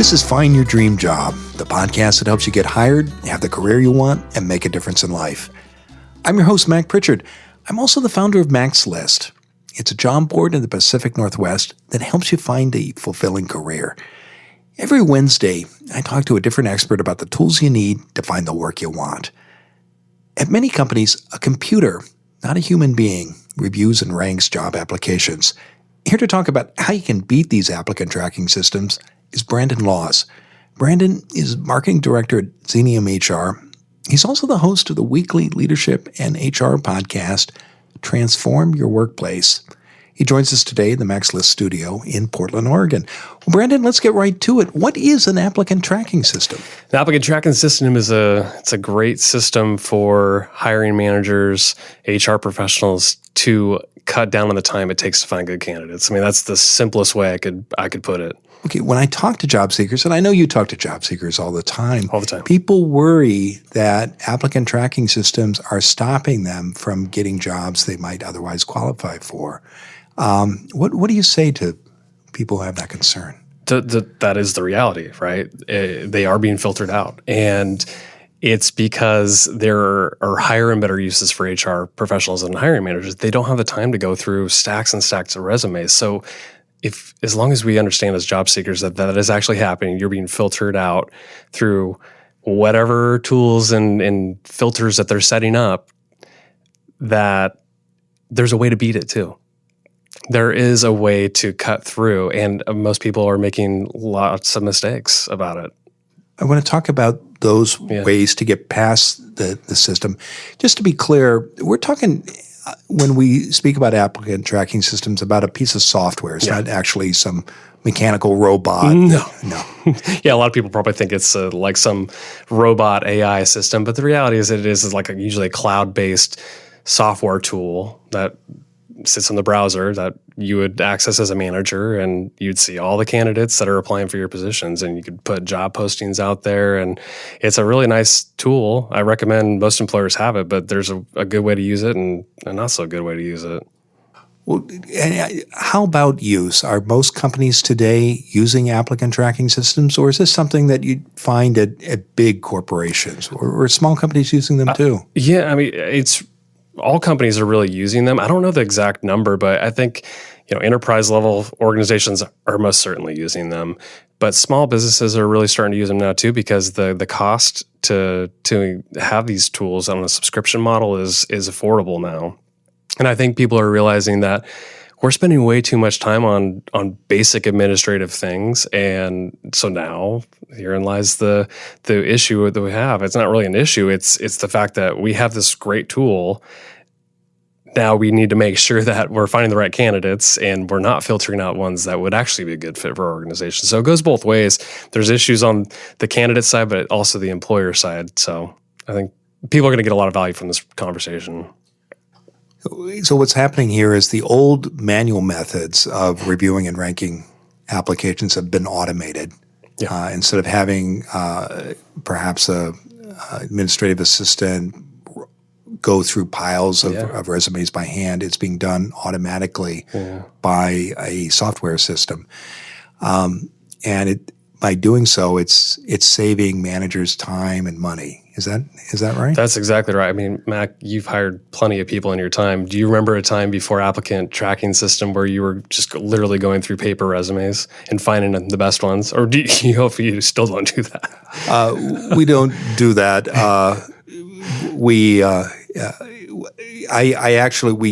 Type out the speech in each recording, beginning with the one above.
This is Find Your Dream Job, the podcast that helps you get hired, have the career you want, and make a difference in life. I'm your host, Mac Pritchard. I'm also the founder of Mac's List. It's a job board in the Pacific Northwest that helps you find a fulfilling career. Every Wednesday, I talk to a different expert about the tools you need to find the work you want. At many companies, a computer, not a human being, reviews and ranks job applications. Here to talk about how you can beat these applicant tracking systems is Brandon Laws. Brandon is marketing director at Xenium HR. He's also the host of the weekly leadership and HR podcast, Transform Your Workplace. He joins us today in the Mac's List studio in Portland, Oregon. Well, Brandon, let's get right to it. What is an applicant tracking system? The applicant tracking system is a great system for hiring managers, HR professionals to cut down on the time it takes to find good candidates. I mean, that's the simplest way I could put it. Okay, when I talk to job seekers, and I know you talk to job seekers all the time, people worry that applicant tracking systems are stopping them from getting jobs they might otherwise qualify for. What do you say to people who have that concern? That is the reality, right? They are being filtered out. And it's because there are higher and better uses for HR professionals and hiring managers. They don't have the time to go through stacks and stacks of resumes. So as long as we understand as job seekers that is actually happening, you're being filtered out through whatever tools and filters that they're setting up, that there's a way to beat it too. There is a way to cut through, and most people are making lots of mistakes about it. I want to talk about those ways to get past the system. Just to be clear, we're talking, when we speak about applicant tracking systems, about a piece of software. It's not actually some mechanical robot. No. Yeah, a lot of people probably think it's like some robot AI system, but the reality is it is like usually a cloud-based software tool that sits in the browser that you would access as a manager, and you'd see all the candidates that are applying for your positions, and you could put job postings out there, and it's a really nice tool. I recommend most employers have it, but there's a good way to use it and a not so good way to use it. Well, how about use? Are most companies today using applicant tracking systems, or is this something that you'd find at big corporations, or small companies using them too? Yeah, I mean, all companies are really using them. I don't know the exact number, but I think enterprise level organizations are most certainly using them. But small businesses are really starting to use them now too, because the cost to have these tools on a subscription model is affordable now. And I think people are realizing that we're spending way too much time on basic administrative things, and so now herein lies the issue that we have. It's not really an issue. It's the fact that we have this great tool. Now we need to make sure that we're finding the right candidates, and we're not filtering out ones that would actually be a good fit for our organization. So it goes both ways. There's issues on the candidate side, but also the employer side. So I think people are going to get a lot of value from this conversation. So what's happening here is the old manual methods of reviewing and ranking applications have been automated. Yeah. Instead of having perhaps a administrative assistant go through piles of resumes by hand, it's being done automatically by a software system. By doing so, it's saving managers time and money. Is that right? That's exactly right. I mean, Mac, you've hired plenty of people in your time. Do you remember a time before applicant tracking system where you were just literally going through paper resumes and finding the best ones? Or do you hope you still don't do that? We don't do that. We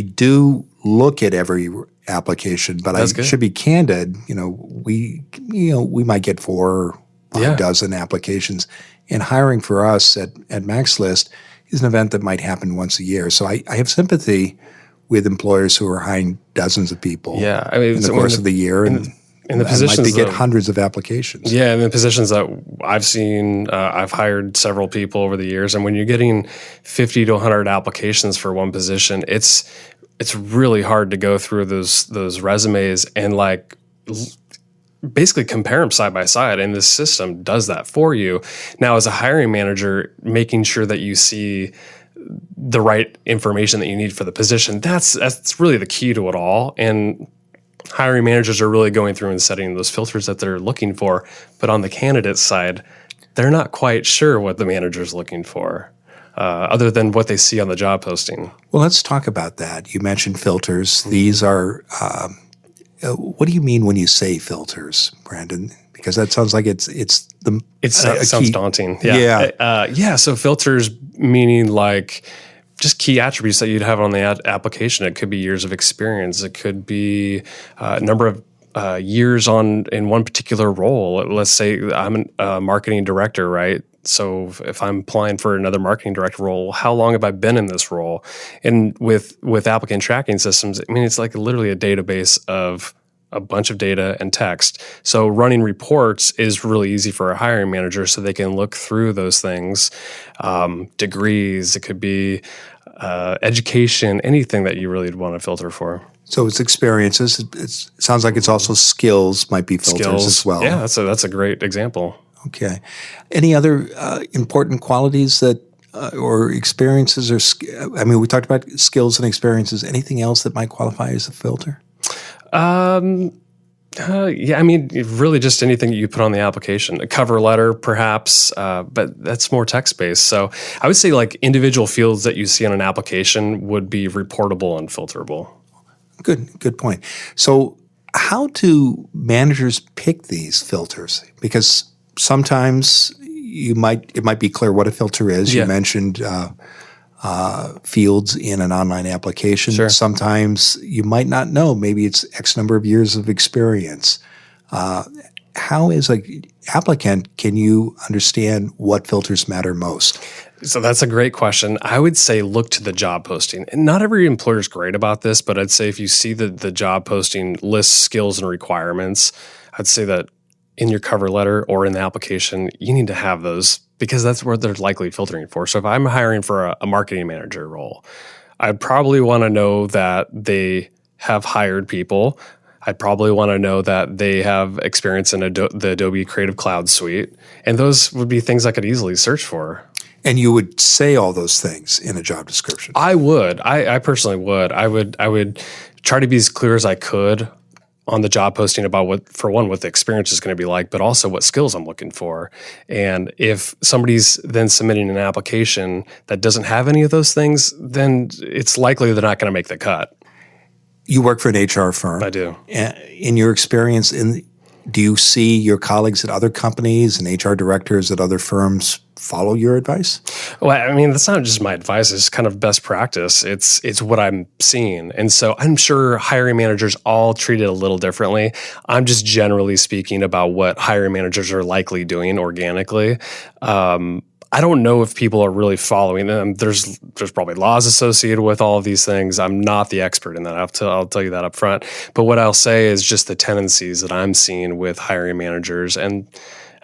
do look at every application, but I should be candid. We might get 4 or 5 dozen applications, and hiring for us at Mac's List is an event that might happen once a year. So I have sympathy with employers who are hiring dozens of people in the course of the year, and the positions might get hundreds of applications. Yeah, and the positions that I've seen, I've hired several people over the years, and when you're getting 50 to 100 applications for one position, it's really hard to go through those resumes and basically compare them side by side, and this system does that for you. Now, as a hiring manager, making sure that you see the right information that you need for the position, that's really the key to it all. And hiring managers are really going through and setting those filters that they're looking for. But on the candidate side, they're not quite sure what the manager's looking for, other than what they see on the job posting. Well, let's talk about that. You mentioned filters. These are, what do you mean when you say filters, Brandon? Because that sounds like it's the It sounds daunting. Yeah. So filters meaning like just key attributes that you'd have on the application. It could be years of experience. It could be a number of years in one particular role. Let's say I'm a marketing director, right? So if I'm applying for another marketing director role, how long have I been in this role? And with applicant tracking systems, I mean, it's like literally a database of a bunch of data and text. So running reports is really easy for a hiring manager, so they can look through those things. Degrees, it could be education, anything that you really want to filter for. So it's experiences. It sounds like it's also skills might be filters as well. Yeah, that's a great example. Okay. Any other important qualities that or experiences I mean, we talked about skills and experiences. Anything else that might qualify as a filter? Yeah, I mean, really just anything that you put on the application. A cover letter, perhaps, but that's more text-based. So I would say like individual fields that you see on an application would be reportable and filterable. Good point. So how do managers pick these filters? Because sometimes it might be clear what a filter is. Yeah. You mentioned fields in an online application. Sure. Sometimes you might not know. Maybe it's X number of years of experience. How, as an applicant, can you understand what filters matter most? So that's a great question. I would say look to the job posting. And not every employer is great about this, but I'd say if you see the job posting lists skills and requirements, I'd say that in your cover letter or in the application, you need to have those because that's where they're likely filtering for. So if I'm hiring for a marketing manager role, I'd probably want to know that they have hired people. I'd probably want to know that they have experience in the Adobe Creative Cloud suite. And those would be things I could easily search for. And you would say all those things in a job description? I would. I personally would. I would try to be as clear as I could on the job posting about what the experience is going to be like, but also what skills I'm looking for. And if somebody's then submitting an application that doesn't have any of those things, then it's likely they're not going to make the cut. You work for an HR firm. I do. In your experience, do you see your colleagues at other companies and HR directors at other firms follow your advice? Well, I mean, that's not just my advice. It's kind of best practice. It's what I'm seeing. And so I'm sure hiring managers all treat it a little differently. I'm just generally speaking about what hiring managers are likely doing organically. I don't know if people are really following them. There's probably laws associated with all of these things. I'm not the expert in that. I'll tell you that up front. But what I'll say is just the tendencies that I'm seeing with hiring managers. And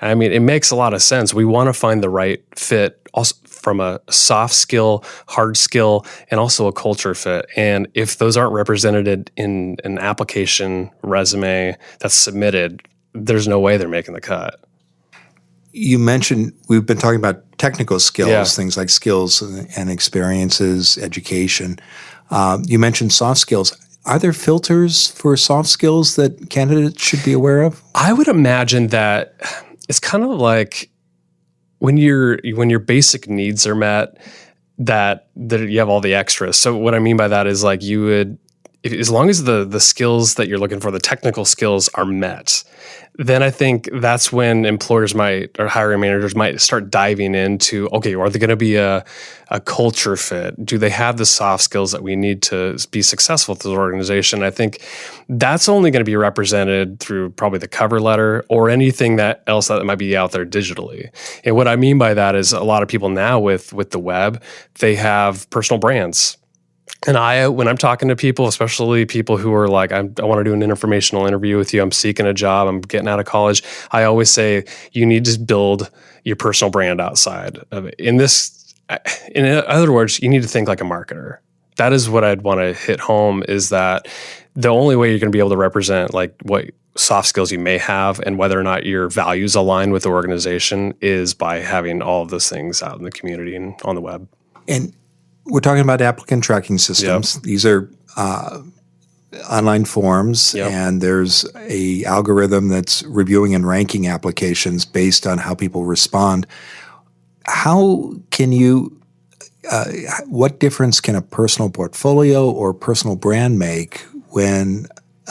I mean, it makes a lot of sense. We want to find the right fit also from a soft skill, hard skill, and also a culture fit. And if those aren't represented in an application resume that's submitted, there's no way they're making the cut. You mentioned we've been talking about technical skills, Yeah. things like skills and experiences, education. You mentioned soft skills. Are there filters for soft skills that candidates should be aware of? I would imagine that it's kind of like when your basic needs are met, that you have all the extras. So what I mean by that is like you would, as long as the skills that you're looking for, the technical skills are met, then I think that's when employers or hiring managers might start diving into, okay, are they going to be a culture fit? Do they have the soft skills that we need to be successful with the organization? I think that's only going to be represented through probably the cover letter or anything else that might be out there digitally. And what I mean by that is a lot of people now with the web, they have personal brands. And when I'm talking to people, especially people who are like, I want to do an informational interview with you, I'm seeking a job, I'm getting out of college, I always say, you need to build your personal brand outside of it. In other words, you need to think like a marketer. That is what I'd want to hit home, is that the only way you're going to be able to represent like what soft skills you may have and whether or not your values align with the organization is by having all of those things out in the community and on the web. And we're talking about applicant tracking systems. Yep. These are online forms, Yep. and there's a algorithm that's reviewing and ranking applications based on how people respond. How can you what difference can a personal portfolio or personal brand make when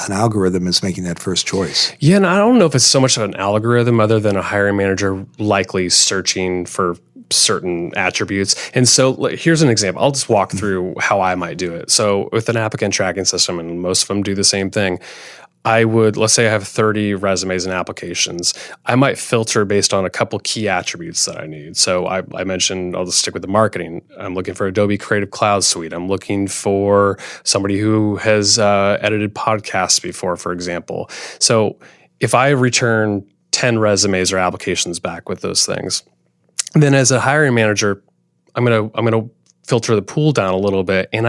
an algorithm is making that first choice? Yeah, and I don't know if it's so much of an algorithm other than a hiring manager likely searching for certain attributes. And so here's an example. I'll just walk through how I might do it. So with an applicant tracking system, and most of them do the same thing, let's say I have 30 resumes and applications. I might filter based on a couple key attributes that I need. So I mentioned, I'll just stick with the marketing. I'm looking for Adobe Creative Cloud Suite. I'm looking for somebody who has edited podcasts before, for example. So if I return 10 resumes or applications back with those things, then as a hiring manager, I'm gonna filter the pool down a little bit, and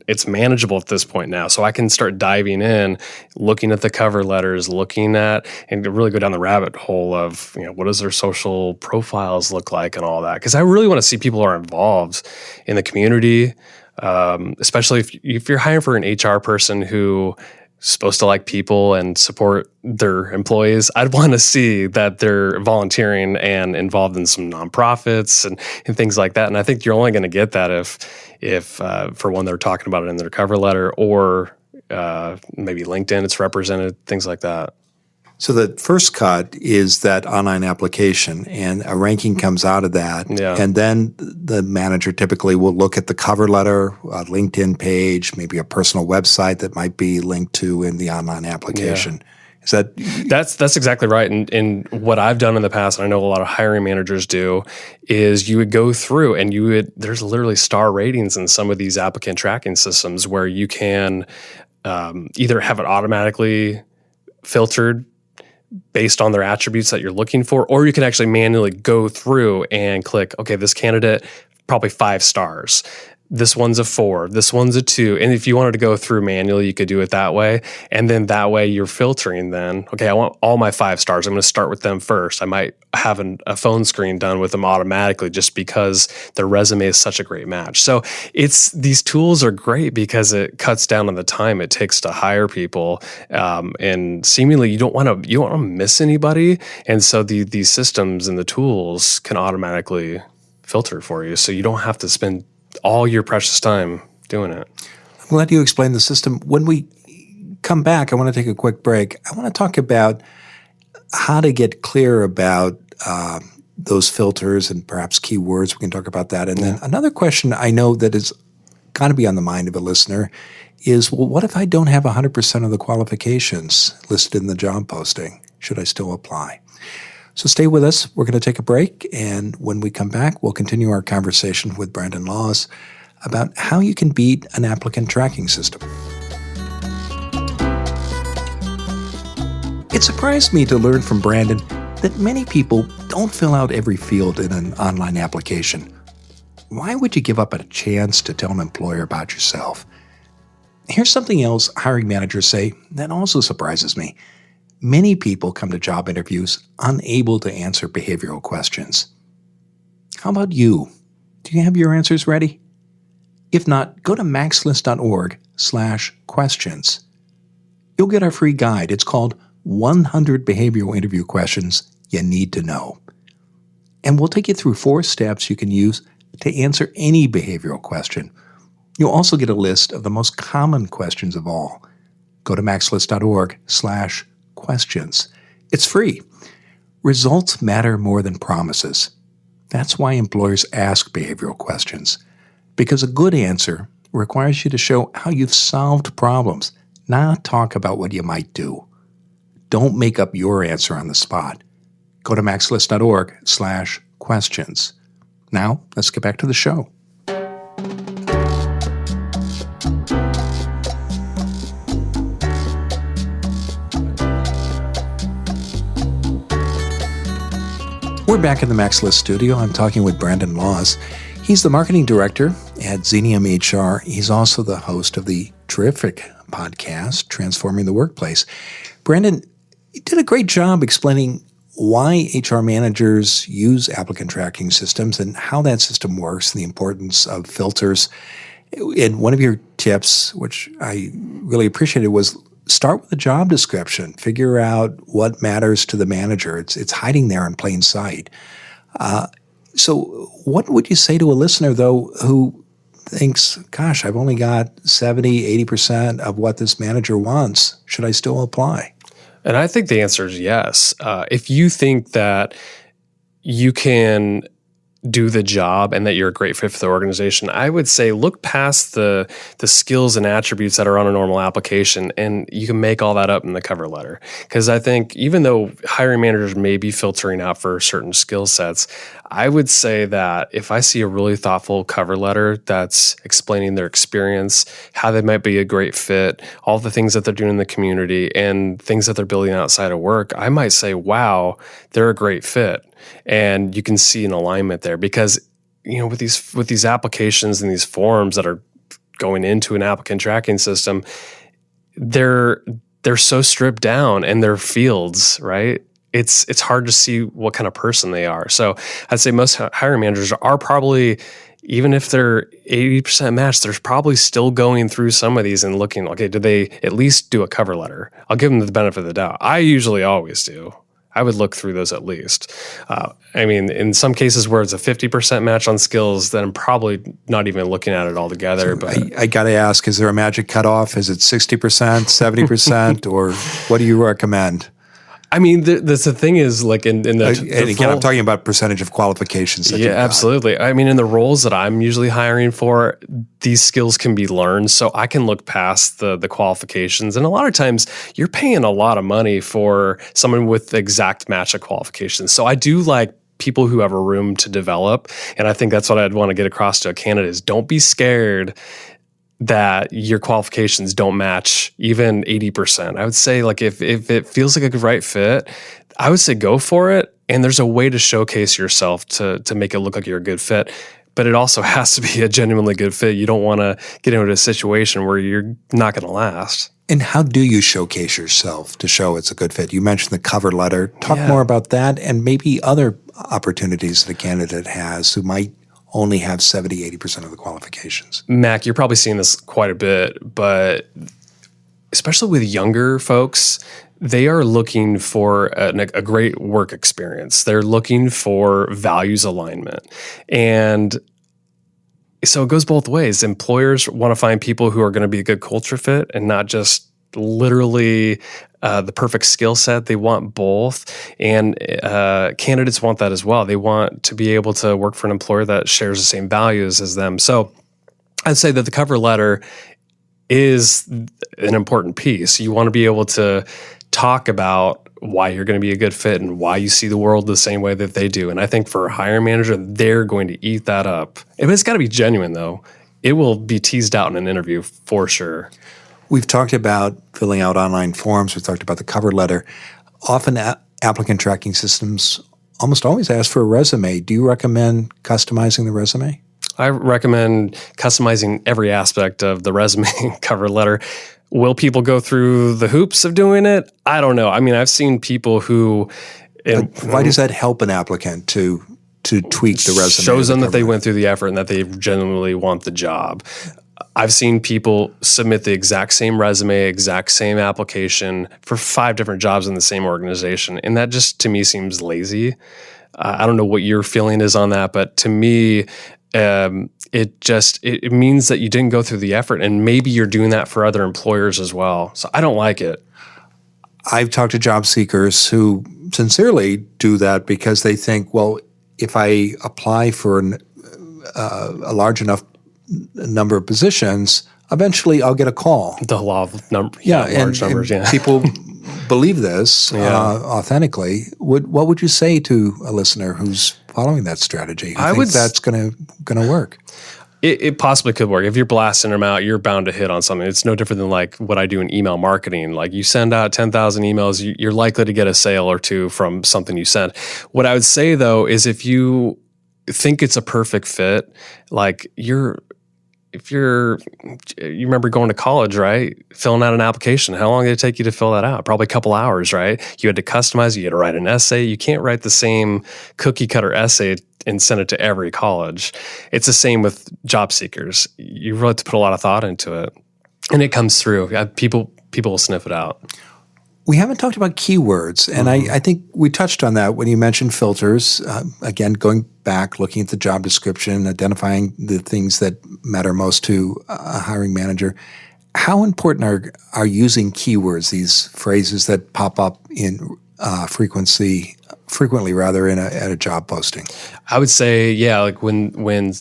it's manageable at this point now. So I can start diving in, looking at the cover letters, and really go down the rabbit hole of, what does their social profiles look like and all that. Because I really want to see people who are involved in the community, especially if you're hiring for an HR person who supposed to like people and support their employees. I'd want to see that they're volunteering and involved in some nonprofits and things like that. And I think you're only going to get that if for one, they're talking about it in their cover letter, or maybe LinkedIn, it's represented, things like that. So the first cut is that online application, and a ranking comes out of that. Yeah. And then the manager typically will look at the cover letter, a LinkedIn page, maybe a personal website that might be linked to in the online application. Yeah. That's exactly right. And what I've done in the past, and I know a lot of hiring managers do, is you would go through and there's literally star ratings in some of these applicant tracking systems where you can either have it automatically filtered based on their attributes that you're looking for, or you can actually manually go through and click, okay, this candidate, probably 5 stars. This one's a 4, this one's a 2. And if you wanted to go through manually, you could do it that way. And then that way you're filtering then, okay, I want all my 5 stars. I'm going to start with them first. I might have a phone screen done with them automatically just because their resume is such a great match. So these tools are great because it cuts down on the time it takes to hire people. And seemingly you don't want to miss anybody. And so these systems and the tools can automatically filter for you. So you don't have to spend all your precious time doing it. I'm glad you explained the system. When we come back, I want to take a quick break. I want to talk about how to get clear about those filters and perhaps keywords. We can talk about that. And then another question I know that is got to be on the mind of a listener is, well, what if I don't have 100% of the qualifications listed in the job posting? Should I still apply? So stay with us. We're going to take a break, and when we come back, we'll continue our conversation with Brandon Laws about how you can beat an applicant tracking system. It surprised me to learn from Brandon that many people don't fill out every field in an online application. Why would you give up a chance to tell an employer about yourself? Here's something else hiring managers say that also surprises me. Many people come to job interviews unable to answer behavioral questions. How about you? Do you have your answers ready? If not, go to maxlist.org/questions. You'll get our free guide. It's called 100 Behavioral Interview Questions You Need to Know. And we'll take you through 4 steps you can use to answer any behavioral question. You'll also get a list of the most common questions of all. Go to maxlist.org/questions. It's free. Results matter more than promises. That's why employers ask behavioral questions, because a good answer requires you to show how you've solved problems, not talk about what you might do. Don't make up your answer on the spot. Go to maxlist.org/questions. Now, let's get back to the show. We're back in the MaxList studio. I'm talking with Brandon Laws. He's the marketing director at Xenium HR. He's also the host of the terrific podcast, Transforming the Workplace. Brandon, you did a great job explaining why HR managers use applicant tracking systems and how that system works, and the importance of filters. And one of your tips, which I really appreciated, was start with a job description. Figure out what matters to the manager. It's hiding there in plain sight. So what would you say to a listener, though, who thinks, gosh, I've only got 70, 80% of what this manager wants. Should I still apply? And I think the answer is yes. If you think that you can do the job and that you're a great fit for the organization, I would say look past the skills and attributes that are on a normal application, and you can make all that up in the cover letter. Because I think even though hiring managers may be filtering out for certain skill sets, I would say that if I see a really thoughtful cover letter that's explaining their experience, how they might be a great fit, all the things that they're doing in the community, and things that they're building outside of work, I might say, wow, they're a great fit. And you can see an alignment there because, with these applications and these forms that are going into an applicant tracking system, they're so stripped down and they're fields, right? It's hard to see what kind of person they are. So I'd say most hiring managers are probably, even if they're 80% matched, they're probably still going through some of these and looking, okay, did they at least do a cover letter? I'll give them the benefit of the doubt. I usually always do. I would look through those at least. In some cases where it's a 50% match on skills, then I'm probably not even looking at it all together. So but I got to ask, is there a magic cutoff? Is it 60%, 70%, or what do you recommend? The thing is, like in the and again, I'm talking about percentage of qualifications. Yeah, absolutely. In the roles that I'm usually hiring for, these skills can be learned, so I can look past the qualifications. And a lot of times, you're paying a lot of money for someone with the exact match of qualifications. So I do like people who have a room to develop, and I think that's what I'd want to get across to a candidate is don't be scared that your qualifications don't match even 80%. I would say, like, if it feels like a right fit, I would say go for it. And there's a way to showcase yourself to make it look like you're a good fit. But it also has to be a genuinely good fit. You don't want to get into a situation where you're not going to last. And how do you showcase yourself to show it's a good fit? You mentioned the cover letter. Talk more about that and maybe other opportunities that a candidate has who might only have 70, 80% of the qualifications. Mac, you're probably seeing this quite a bit, but especially with younger folks, they are looking for a great work experience. They're looking for values alignment. And so it goes both ways. Employers want to find people who are going to be a good culture fit and not just literally the perfect skill set. They want both, and candidates want that as well. They want to be able to work for an employer that shares the same values as them. So I'd say that the cover letter is an important piece. You want to be able to talk about why you're going to be a good fit and why you see the world the same way that they do. And I think for a hiring manager, they're going to eat that up. It's got to be genuine, though. It will be teased out in an interview for sure. We've talked about filling out online forms. We've talked about the cover letter. Often applicant tracking systems almost always ask for a resume. Do you recommend customizing the resume? I recommend customizing every aspect of the resume and cover letter. Will people go through the hoops of doing it? I don't know. I've seen people who... Why does that help an applicant to tweak the resume? Shows them that they went through the effort and that they genuinely want the job. I've seen people submit the exact same resume, exact same application for 5 different jobs in the same organization. And that just, to me, seems lazy. I don't know what your feeling is on that, but to me, it means that you didn't go through the effort, and maybe you're doing that for other employers as well. So I don't like it. I've talked to job seekers who sincerely do that because they think, well, if I apply for a large enough number of positions, eventually I'll get a call. The law of large numbers. And people believe this authentically. What would you say to a listener who's following that strategy? I think that's going to work. It possibly could work. If you're blasting them out, you're bound to hit on something. It's no different than like what I do in email marketing. Like you send out 10,000 emails, you're likely to get a sale or two from something you send. What I would say though is if you think it's a perfect fit, like you remember going to college, right? Filling out an application. How long did it take you to fill that out? Probably a couple hours, right? You had to customize it. You had to write an essay. You can't write the same cookie cutter essay and send it to every college. It's the same with job seekers. You really have to put a lot of thought into it, and it comes through. People will sniff it out. We haven't talked about keywords, and I think we touched on that when you mentioned filters. Again, going back, looking at the job description, identifying the things that matter most to a hiring manager. How important are using keywords, these phrases that pop up in frequently rather at a job posting? I would say, yeah, like when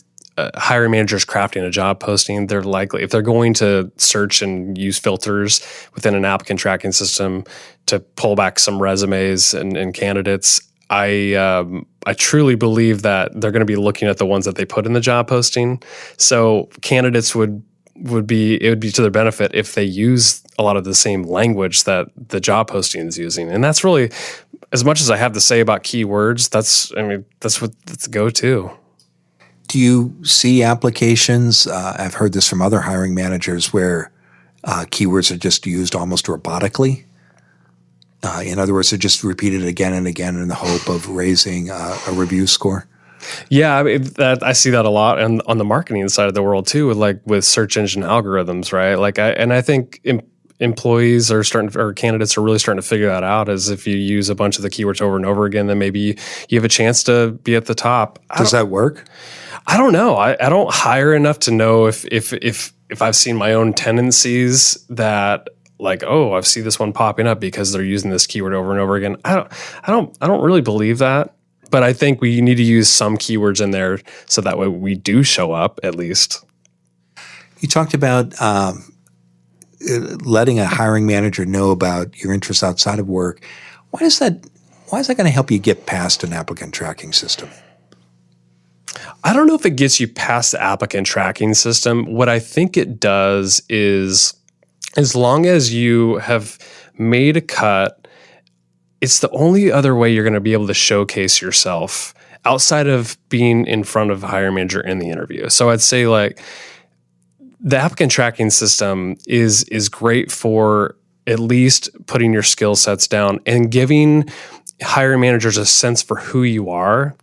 hiring managers crafting a job posting, they're likely, if they're going to search and use filters within an applicant tracking system to pull back some resumes and candidates, I truly believe that they're going to be looking at the ones that they put in the job posting. So candidates would be to their benefit if they use a lot of the same language that the job posting is using. And that's really, as much as I have to say about keywords, that's the go-to. Do you see applications? I've heard this from other hiring managers where keywords are just used almost robotically. In other words, they're just repeated again and again in the hope of raising a review score. Yeah, I see that a lot, and on the marketing side of the world too, with search engine algorithms, right? I think employees are or candidates are really starting to figure that out. As if you use a bunch of the keywords over and over again, then maybe you have a chance to be at the top. Does that work? I don't know. I don't hire enough to know if I've seen my own tendencies that, like, oh, I've seen this one popping up because they're using this keyword over and over again. I don't really believe that, but I think we need to use some keywords in there so that way we do show up at least. You talked about letting a hiring manager know about your interests outside of work. Why is that going to help you get past an applicant tracking system? I don't know if it gets you past the applicant tracking system. What I think it does is, as long as you have made a cut, it's the only other way you're going to be able to showcase yourself outside of being in front of a hiring manager in the interview. So I'd say, like, the applicant tracking system is great for at least putting your skill sets down and giving hiring managers a sense for who you are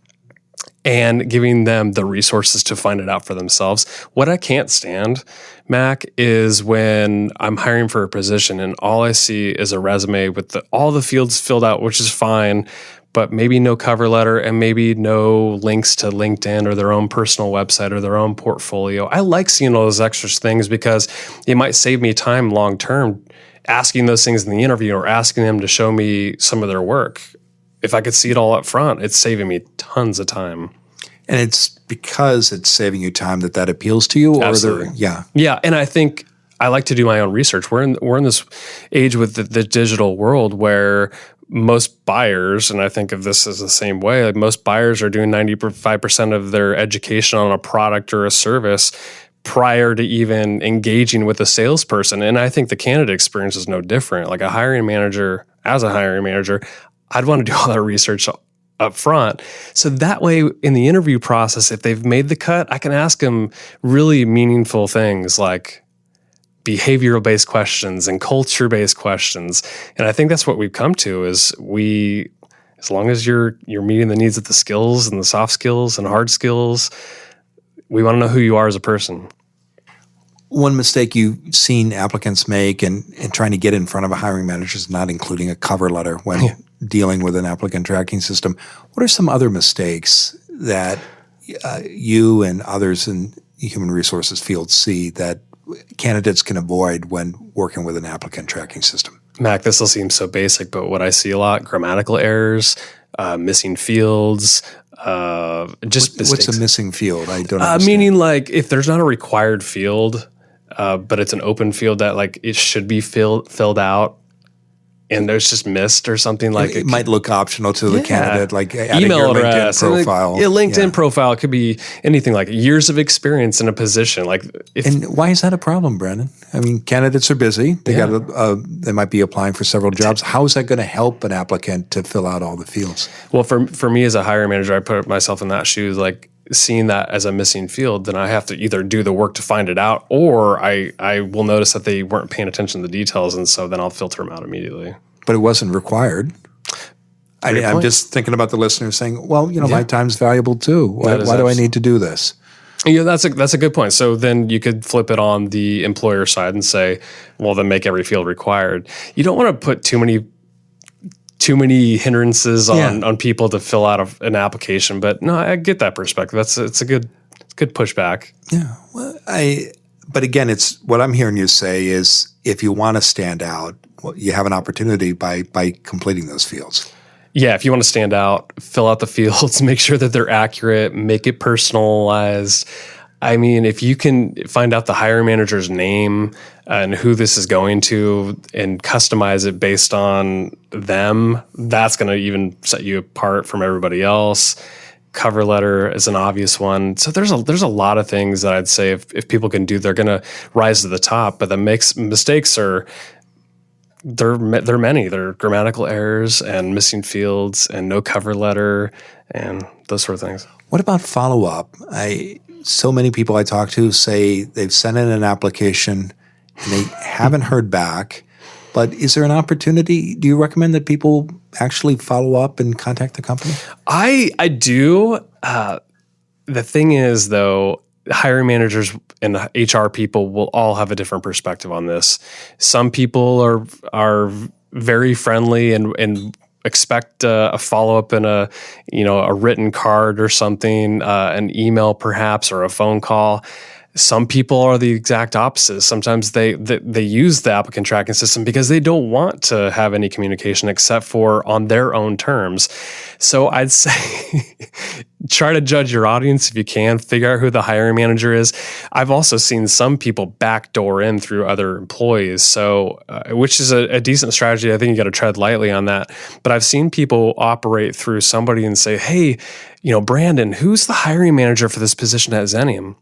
and giving them the resources to find it out for themselves. What I can't stand, Mac, is when I'm hiring for a position and all I see is a resume with all the fields filled out, which is fine, but maybe no cover letter and maybe no links to LinkedIn or their own personal website or their own portfolio. I like seeing all those extra things because it might save me time long-term asking those things in the interview or asking them to show me some of their work. If I could see it all up front, it's saving me tons of time. And it's because it's saving you time that appeals to you? Or Absolutely. Yeah. Yeah, and I think I like to do my own research. We're in this age with the digital world where most buyers, and I think of this as the same way, like most buyers are doing 95% of their education on a product or a service prior to even engaging with a salesperson. And I think the candidate experience is no different. Like as a hiring manager, I'd want to do all that research up front. So that way in the interview process, if they've made the cut, I can ask them really meaningful things like behavioral-based questions and culture-based questions. And I think that's what we've come to is as long as you're meeting the needs of the skills and the soft skills and hard skills, we want to know who you are as a person. One mistake you've seen applicants make in trying to get in front of a hiring manager is not including a cover letter when dealing with an applicant tracking system. What are some other mistakes that you and others in human resources field see that candidates can avoid when working with an applicant tracking system? Mac, this will seem so basic, but what I see a lot, grammatical errors, missing fields, just mistakes. What's a missing field? I don't understand. Meaning, like, if there's not a required field, but it's an open field that, like, it should be filled out, and there's just missed or something, like it might look optional to the candidate, like adding email your address, LinkedIn profile. LinkedIn profile could be anything, like years of experience in a position. And why is that a problem, Brandon? I mean, candidates are busy. They might be applying for several jobs. How is that going to help an applicant to fill out all the fields? Well, for me as a hiring manager, I put myself in that shoes, like seeing that as a missing field, then I have to either do the work to find it out, or I will notice that they weren't paying attention to the details, and so then I'll filter them out immediately. But it wasn't required. Great I'm point. just thinking about the listeners saying, well, Yeah. my time's valuable too. Why do I need to do this? Yeah, that's a good point. So then you could flip it on the employer side and say, well, then make every field required. You don't want to put too many hindrances on people to fill out an application. But no, I get that perspective. It's a good pushback. Yeah. Well, but again, it's what I'm hearing you say is if you want to stand out, well, you have an opportunity by completing those fields. Yeah, if you want to stand out, fill out the fields, make sure that they're accurate, make it personalized. I mean, if you can find out the hiring manager's name and who this is going to and customize it based on them, that's going to even set you apart from everybody else. Cover letter is an obvious one. So there's a lot of things that I'd say if people can do, they're going to rise to the top. But the mistakes are they're many. There are grammatical errors and missing fields and no cover letter and those sort of things. What about follow-up? So many people I talk to say they've sent in an application and they haven't heard back. But is there an opportunity? Do you recommend that people actually follow up and contact the company? I do. The thing is, though, hiring managers and HR people will all have a different perspective on this. Some people are very friendly and expect a follow-up in a written card or something, an email perhaps, or a phone call. Some people are the exact opposite. Sometimes they use the applicant tracking system because they don't want to have any communication except for on their own terms. So I'd say try to judge your audience if you can. Figure out who the hiring manager is. I've also seen some people backdoor in through other employees, so which is a decent strategy. I think you got to tread lightly on that. But I've seen people operate through somebody and say, "Hey, Brandon, who's the hiring manager for this position at Xenium?"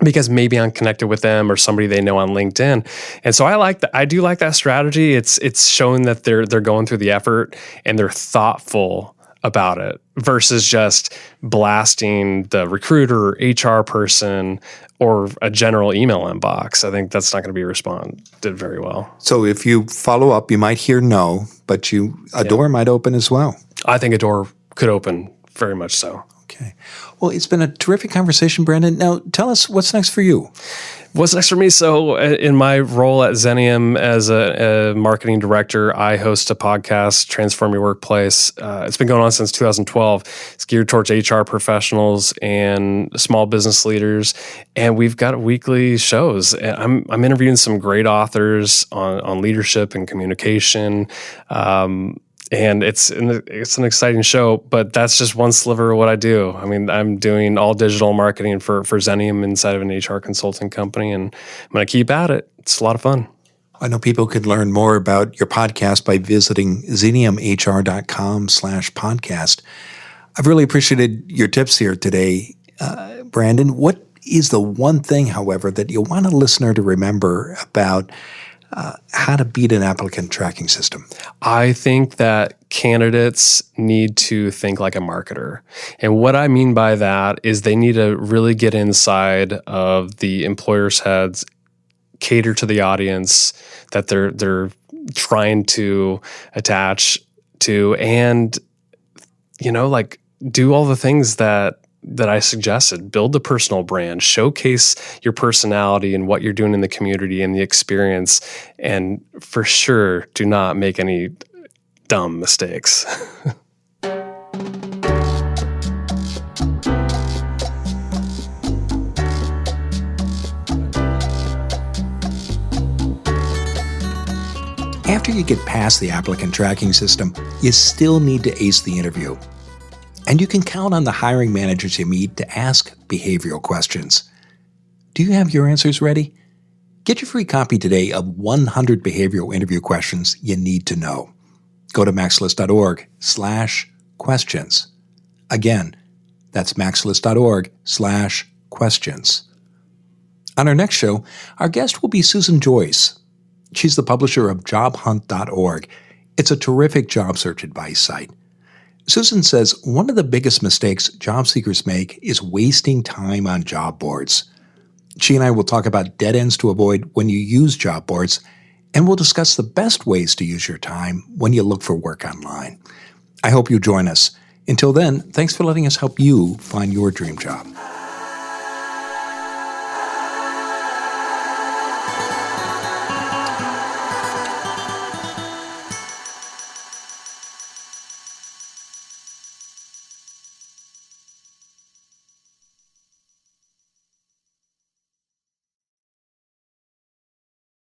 Because maybe I'm connected with them or somebody they know on LinkedIn. And so I do like that strategy. It's showing that they're going through the effort and they're thoughtful about it versus just blasting the recruiter or HR person or a general email inbox. I think that's not going to be responded very well. So if you follow up, you might hear no, but a door might open as well. I think a door could open, very much so. Okay. Well, it's been a terrific conversation, Brandon. Now, tell us what's next for you. What's next for me? So in my role at Xenium as a marketing director, I host a podcast, Transform Your Workplace. It's been going on since 2012. It's geared towards HR professionals and small business leaders. And we've got weekly shows. And I'm interviewing some great authors on leadership and communication. And it's an exciting show, but that's just one sliver of what I do. I mean, I'm doing all digital marketing for Xenium inside of an HR consulting company, and I'm going to keep at it. It's a lot of fun. I know people could learn more about your podcast by visiting xeniumhr.com/podcast. I've really appreciated your tips here today. Brandon, what is the one thing, however, that you want a listener to remember about how to beat an applicant tracking system? I think that candidates need to think like a marketer. And what I mean by that is they need to really get inside of the employer's heads, cater to the audience that they're trying to attach to, and do all the things that I suggested. Build a personal brand, showcase your personality and what you're doing in the community and the experience, and for sure, do not make any dumb mistakes. After you get past the applicant tracking system, you still need to ace the interview. And you can count on the hiring managers you meet to ask behavioral questions. Do you have your answers ready? Get your free copy today of 100 behavioral interview questions you need to know. Go to maxlist.org/questions. Again, that's maxlist.org/questions. On our next show, our guest will be Susan Joyce. She's the publisher of jobhunt.org. It's a terrific job search advice site. Susan says one of the biggest mistakes job seekers make is wasting time on job boards. She and I will talk about dead ends to avoid when you use job boards, and we'll discuss the best ways to use your time when you look for work online. I hope you join us. Until then, thanks for letting us help you find your dream job.